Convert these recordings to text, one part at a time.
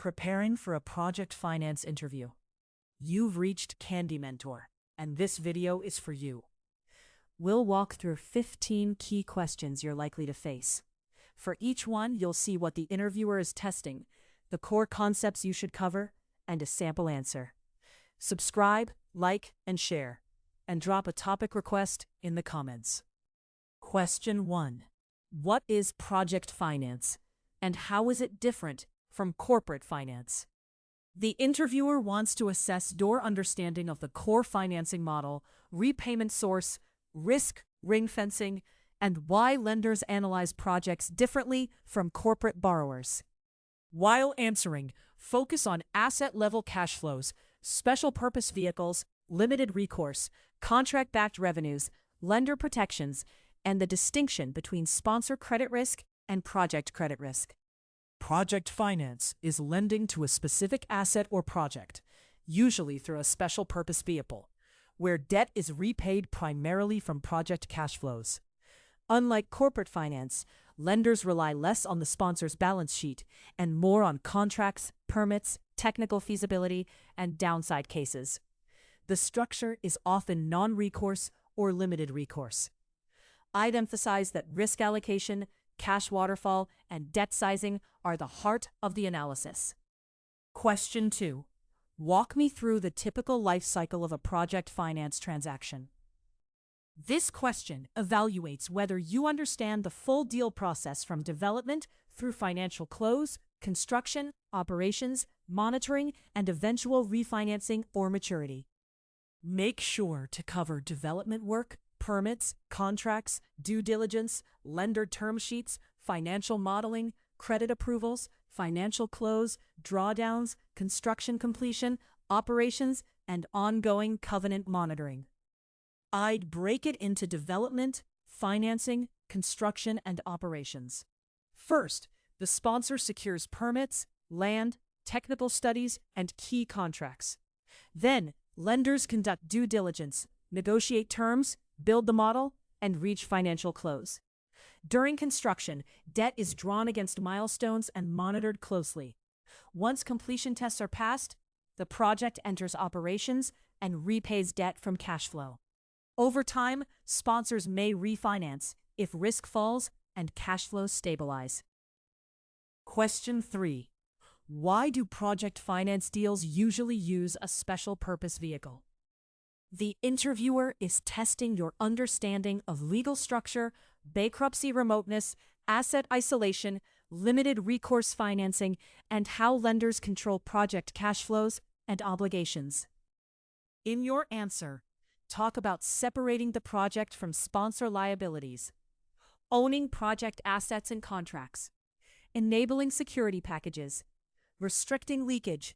Preparing for a project finance interview. You've reached Candy Mentor, and this video is for you. We'll walk through 15 key questions you're likely to face. For each one, you'll see what the interviewer is testing, the core concepts you should cover, and a sample answer. Subscribe, like, and share, and drop a topic request in the comments. Question 1. What is project finance, and how is it different from corporate finance? The interviewer wants to assess your understanding of the core financing model, repayment source, risk, ring fencing, and why lenders analyze projects differently from corporate borrowers. While answering, focus on asset-level cash flows, special purpose vehicles, limited recourse, contract-backed revenues, lender protections, and the distinction between sponsor credit risk and project credit risk. Project finance is lending to a specific asset or project, usually through a special purpose vehicle, where debt is repaid primarily from project cash flows. Unlike corporate finance, lenders rely less on the sponsor's balance sheet and more on contracts, permits, technical feasibility, and downside cases. The structure is often non-recourse or limited recourse. I'd emphasize that risk allocation, cash waterfall, and debt sizing are the heart of the analysis. Question 2. Walk me through the typical life cycle of a project finance transaction. This question evaluates whether you understand the full deal process from development through financial close, construction, operations, monitoring, and eventual refinancing or maturity. Make sure to cover development work, permits, contracts, due diligence, lender term sheets, financial modeling, credit approvals, financial close, drawdowns, construction completion, operations, and ongoing covenant monitoring. I'd break it into development, financing, construction, and operations. First, the sponsor secures permits, land, technical studies, and key contracts. Then, lenders conduct due diligence, negotiate terms, build the model, and reach financial close. During construction, debt is drawn against milestones and monitored closely. Once completion tests are passed, the project enters operations and repays debt from cash flow. Over time, sponsors may refinance if risk falls and cash flows stabilize. Question 3. Why do project finance deals usually use a special purpose vehicle? The interviewer is testing your understanding of legal structure, bankruptcy remoteness, asset isolation, limited recourse financing, and how lenders control project cash flows and obligations. In your answer, talk about separating the project from sponsor liabilities, owning project assets and contracts, enabling security packages, restricting leakage,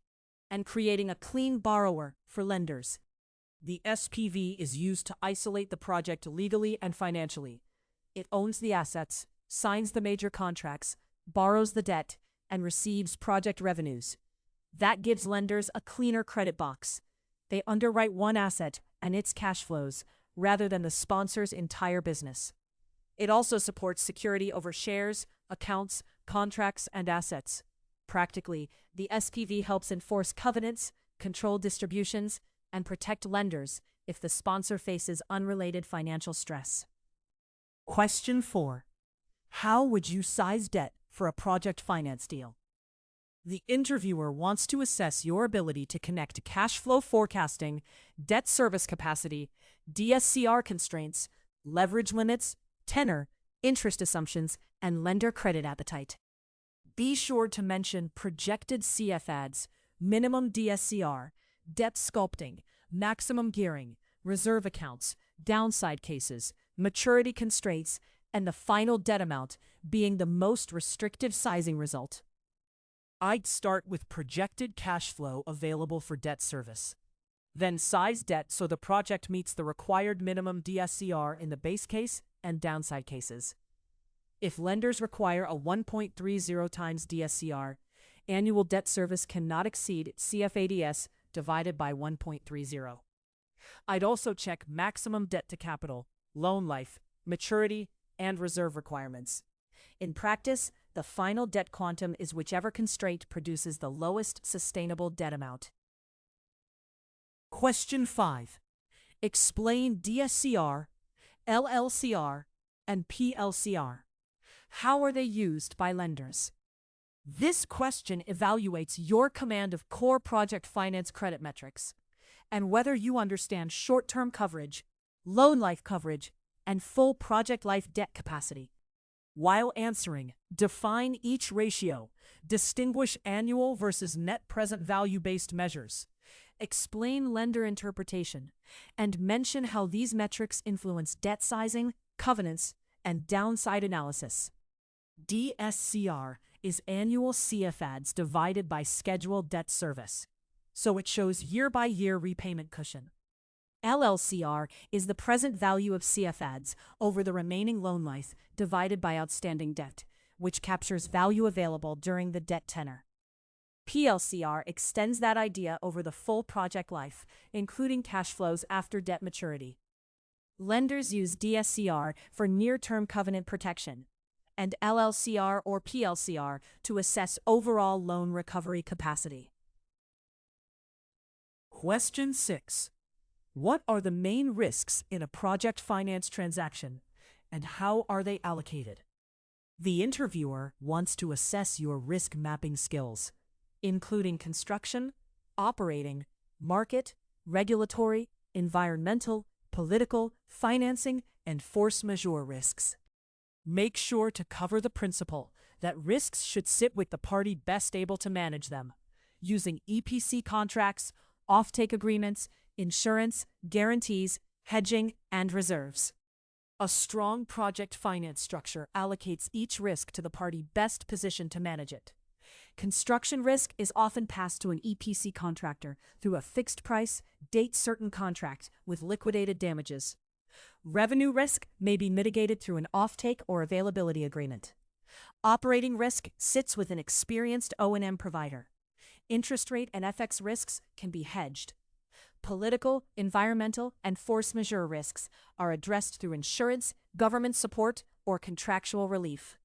and creating a clean borrower for lenders. The SPV is used to isolate the project legally and financially. It owns the assets, signs the major contracts, borrows the debt, and receives project revenues. That gives lenders a cleaner credit box. They underwrite one asset and its cash flows, rather than the sponsor's entire business. It also supports security over shares, accounts, contracts, and assets. Practically, the SPV helps enforce covenants, control distributions, and protect lenders if the sponsor faces unrelated financial stress. Question 4. How would you size debt for a project finance deal? The interviewer wants to assess your ability to connect cash flow forecasting, debt service capacity, DSCR constraints, leverage limits, tenor, interest assumptions, and lender credit appetite. Be sure to mention projected CFADs, minimum DSCR, debt sculpting, maximum gearing, reserve accounts, downside cases, maturity constraints, and the final debt amount being the most restrictive sizing result. I'd start with projected cash flow available for debt service. Then size debt so the project meets the required minimum DSCR in the base case and downside cases. If lenders require a 1.30 times DSCR, annual debt service cannot exceed CFADS divided by 1.30. I'd also check maximum debt to capital, loan life, maturity, and reserve requirements. In practice, The final debt quantum is whichever constraint produces the lowest sustainable debt amount. Question 5. Explain DSCR, LLCR, and PLCR. How are they used by lenders? This question evaluates your command of core project finance credit metrics and whether you understand short-term coverage, loan life coverage, and full project life debt capacity. While answering, define each ratio, distinguish annual versus net present value-based measures, explain lender interpretation, and mention how these metrics influence debt sizing, covenants, and downside analysis. DSCR is annual CFADs divided by scheduled debt service, so it shows year-by-year repayment cushion. LLCR is the present value of CFADs over the remaining loan life divided by outstanding debt, which captures value available during the debt tenor. PLCR extends that idea over the full project life, including cash flows after debt maturity. Lenders use DSCR for near-term covenant protection, and LLCR or PLCR to assess overall loan recovery capacity. Question 6. What are the main risks in a project finance transaction, and how are they allocated? The interviewer wants to assess your risk mapping skills, including construction, operating, market, regulatory, environmental, political, financing, and force majeure risks. Make sure to cover the principle that risks should sit with the party best able to manage them, using EPC contracts, offtake agreements, insurance, guarantees, hedging, and reserves. A strong project finance structure allocates each risk to the party best positioned to manage it. Construction risk is often passed to an EPC contractor through a fixed-price, date-certain contract with liquidated damages. Revenue risk may be mitigated through an offtake or availability agreement. Operating risk sits with an experienced O&M provider. Interest rate and FX risks can be hedged. Political, environmental, and force majeure risks are addressed through insurance, government support, or contractual relief.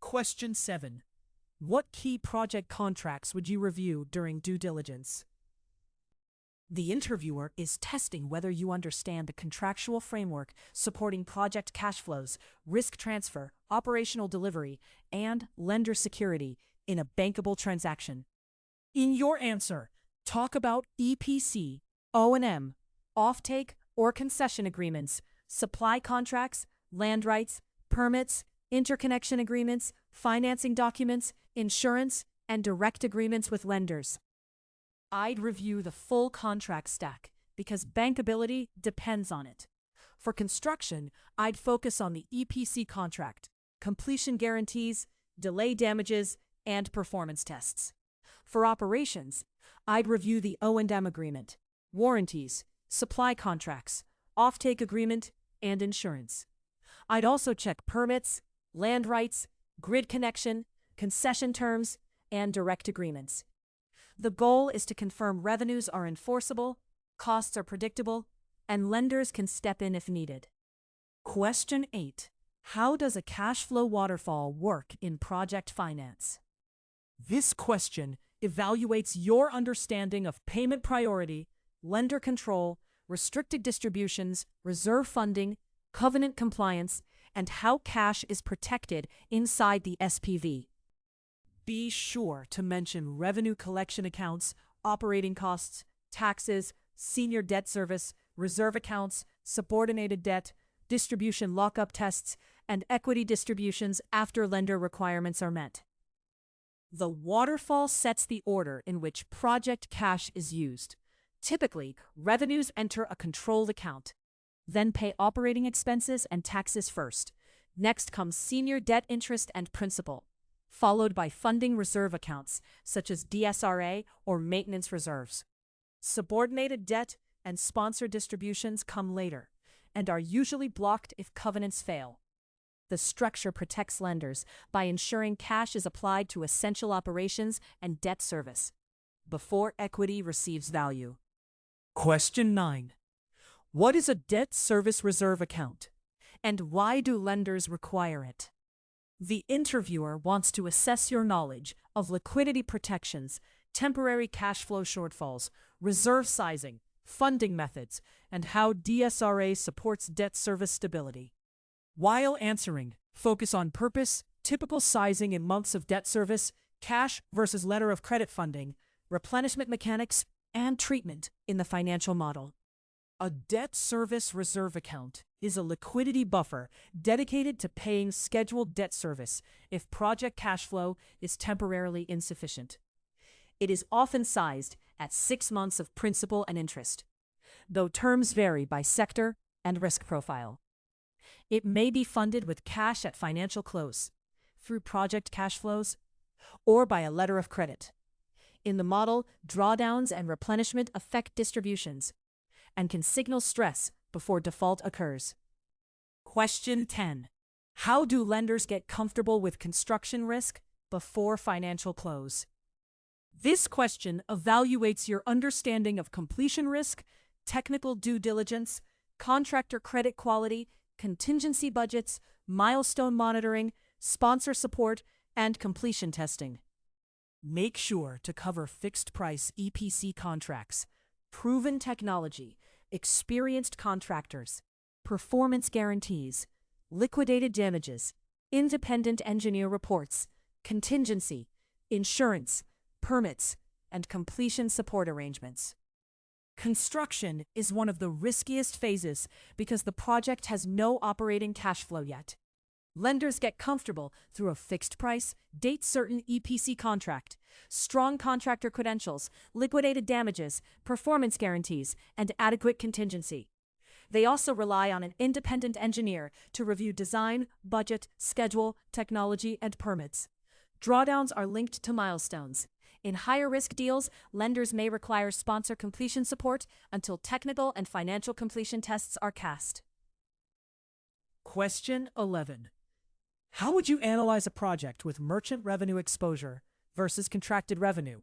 Question 7. What key project contracts would you review during due diligence? The interviewer is testing whether you understand the contractual framework supporting project cash flows, risk transfer, operational delivery, and lender security in a bankable transaction. In your answer, talk about EPC, O&M, offtake or concession agreements, supply contracts, land rights, permits, interconnection agreements, financing documents, insurance, and direct agreements with lenders. I'd review the full contract stack because bankability depends on it. For construction, I'd focus on the EPC contract, completion guarantees, delay damages, and performance tests. For operations, I'd review the O&M agreement, warranties, supply contracts, offtake agreement, and insurance. I'd also check permits, land rights, grid connection, concession terms, and direct agreements. The goal is to confirm revenues are enforceable, costs are predictable, and lenders can step in if needed. Question 8. How does a cash flow waterfall work in project finance? This question evaluates your understanding of payment priority, lender control, restricted distributions, reserve funding, covenant compliance, and how cash is protected inside the SPV. Be sure to mention revenue collection accounts, operating costs, taxes, senior debt service, reserve accounts, subordinated debt, distribution lockup tests, and equity distributions after lender requirements are met. The waterfall sets the order in which project cash is used. Typically, revenues enter a controlled account, then pay operating expenses and taxes first. Next comes senior debt interest and principal, followed by funding reserve accounts, such as DSRA or maintenance reserves. Subordinated debt and sponsor distributions come later, and are usually blocked if covenants fail. The structure protects lenders by ensuring cash is applied to essential operations and debt service, before equity receives value. Question 9. What is a debt service reserve account, and why do lenders require it? The interviewer wants to assess your knowledge of liquidity protections, temporary cash flow shortfalls, reserve sizing, funding methods, and how DSRA supports debt service stability. While answering, focus on purpose, typical sizing in months of debt service, cash versus letter of credit funding, replenishment mechanics, and treatment in the financial model. A debt service reserve account is a liquidity buffer dedicated to paying scheduled debt service if project cash flow is temporarily insufficient. It is often sized at 6 months of principal and interest, though terms vary by sector and risk profile. It may be funded with cash at financial close, through project cash flows, or by a letter of credit. In the model, drawdowns and replenishment affect distributions and can signal stress before default occurs. Question 10. How do lenders get comfortable with construction risk before financial close? This question evaluates your understanding of completion risk, technical due diligence, contractor credit quality, contingency budgets, milestone monitoring, sponsor support, and completion testing. Make sure to cover fixed-price EPC contracts, proven technology, experienced contractors, performance guarantees, liquidated damages, independent engineer reports, contingency, insurance, permits, and completion support arrangements. Construction is one of the riskiest phases because the project has no operating cash flow yet. Lenders get comfortable through a fixed-price, date-certain EPC contract, strong contractor credentials, liquidated damages, performance guarantees, and adequate contingency. They also rely on an independent engineer to review design, budget, schedule, technology, and permits. Drawdowns are linked to milestones. In higher-risk deals, lenders may require sponsor completion support until technical and financial completion tests are passed. Question 11. How would you analyze a project with merchant revenue exposure versus contracted revenue?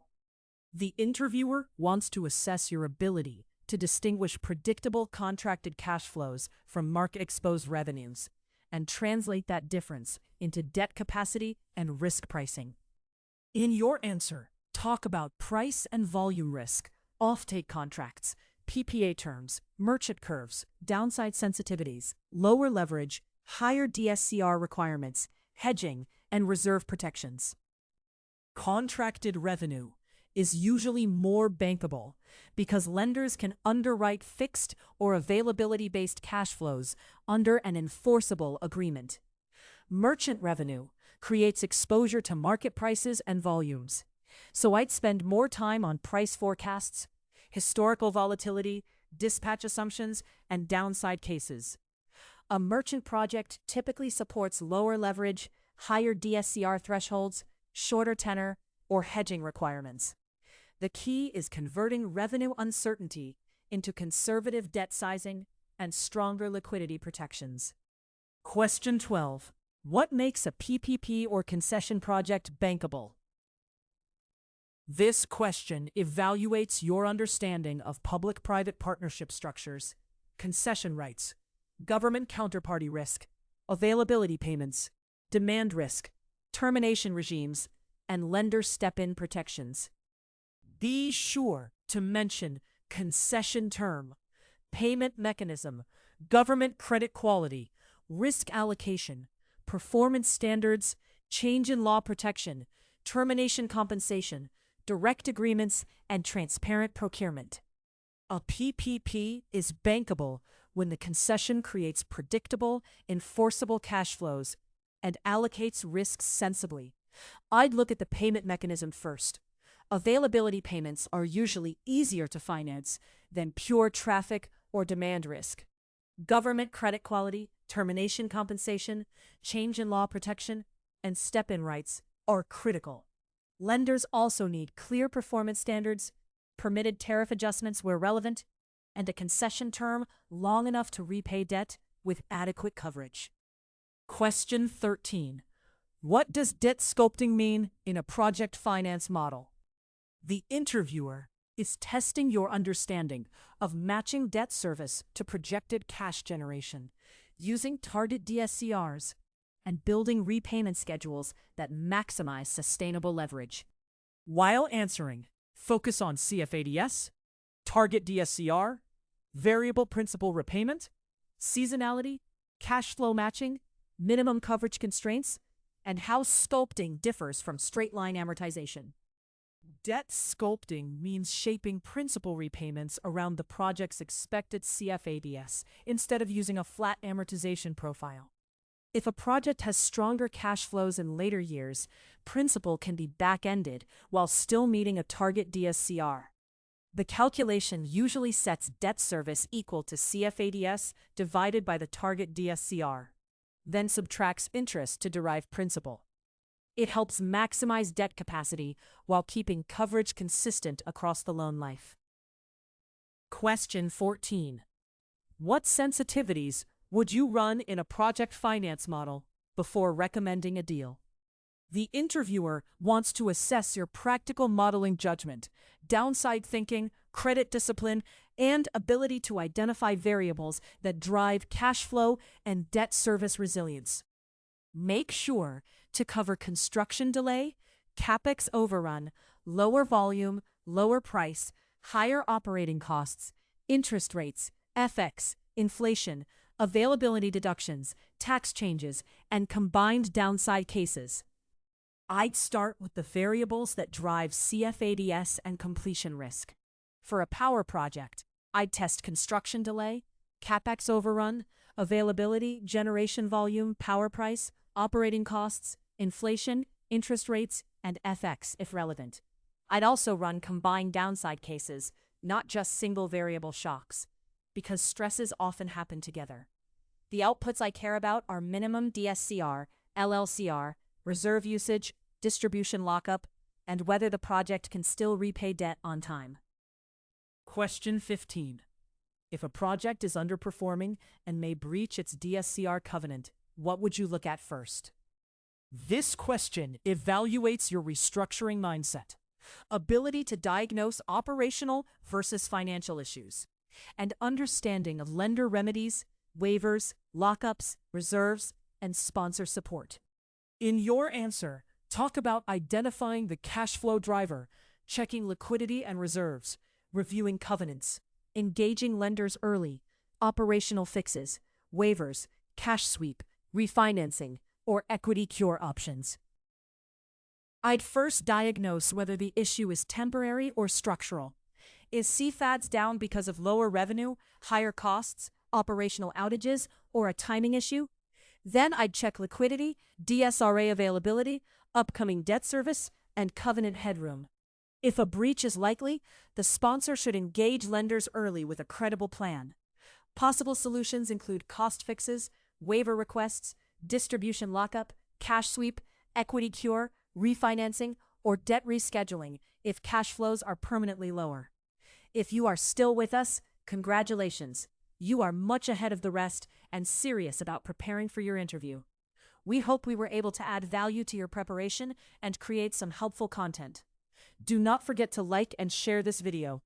The interviewer wants to assess your ability to distinguish predictable contracted cash flows from market-exposed revenues and translate that difference into debt capacity and risk pricing. In your answer, talk about price and volume risk, offtake contracts, PPA terms, merchant curves, downside sensitivities, lower leverage, higher DSCR requirements, hedging, and reserve protections. Contracted revenue is usually more bankable because lenders can underwrite fixed or availability-based cash flows under an enforceable agreement. Merchant revenue creates exposure to market prices and volumes, so I'd spend more time on price forecasts, historical volatility, dispatch assumptions, and downside cases. A merchant project typically supports lower leverage, higher DSCR thresholds, shorter tenor, or hedging requirements. The key is converting revenue uncertainty into conservative debt sizing and stronger liquidity protections. Question 12. What makes a PPP or concession project bankable? This question evaluates your understanding of public-private partnership structures, concession rights, government counterparty risk, availability payments, demand risk, termination regimes, and lender step-in protections. Be sure to mention concession term, payment mechanism, government credit quality, risk allocation, performance standards, change in law protection, termination compensation, direct agreements, and transparent procurement. A PPP is bankable when the concession creates predictable, enforceable cash flows and allocates risks sensibly. I'd look at the payment mechanism first. Availability payments are usually easier to finance than pure traffic or demand risk. Government credit quality, termination compensation, change in law protection, and step-in rights are critical. Lenders also need clear performance standards, permitted tariff adjustments where relevant, and a concession term long enough to repay debt with adequate coverage. Question 13. What does debt sculpting mean in a project finance model? The interviewer is testing your understanding of matching debt service to projected cash generation using target DSCRs, and building repayment schedules that maximize sustainable leverage. While answering, focus on CFADS, target DSCR, variable principal repayment, Seasonality, cash flow matching, minimum coverage constraints, and how sculpting differs from straight-line amortization. Debt sculpting means shaping principal repayments around the project's expected CFADS instead of using a flat amortization profile. If a project has stronger cash flows in later years, principal can be back-ended while still meeting a target DSCR. The calculation usually sets debt service equal to CFADS divided by the target DSCR, then subtracts interest to derive principal. It helps maximize debt capacity while keeping coverage consistent across the loan life. Question 14. What sensitivities would you run in a project finance model before recommending a deal? The interviewer wants to assess your practical modeling judgment, downside thinking, credit discipline, and ability to identify variables that drive cash flow and debt service resilience. Make sure to cover construction delay, CapEx overrun, lower volume, lower price, higher operating costs, interest rates, FX, inflation, availability deductions, tax changes, and combined downside cases. I'd start with the variables that drive CFADS and completion risk. For a power project, I'd test construction delay, CapEx overrun, availability, generation volume, power price, operating costs, inflation, interest rates, and FX if relevant. I'd also run combined downside cases, not just single variable shocks, because stresses often happen together. The outputs I care about are minimum DSCR, LLCR, reserve usage, distribution lockup, and whether the project can still repay debt on time. Question 15. If a project is underperforming and may breach its DSCR covenant, what would you look at first? This question evaluates your restructuring mindset, ability to diagnose operational versus financial issues, and understanding of lender remedies, waivers, lockups, reserves, and sponsor support. In your answer, talk about identifying the cash flow driver, checking liquidity and reserves, reviewing covenants, engaging lenders early, operational fixes, waivers, cash sweep, refinancing, or equity cure options. I'd first diagnose whether the issue is temporary or structural. Is CFADS down because of lower revenue, higher costs, operational outages, or a timing issue? Then I'd check liquidity, DSRA availability, upcoming debt service, and covenant headroom. If a breach is likely, the sponsor should engage lenders early with a credible plan. Possible solutions include cost fixes, waiver requests, distribution lockup, cash sweep, equity cure, refinancing, or debt rescheduling if cash flows are permanently lower. If you are still with us, congratulations. You are much ahead of the rest and serious about preparing for your interview. We hope we were able to add value to your preparation and create some helpful content. Do not forget to like and share this video.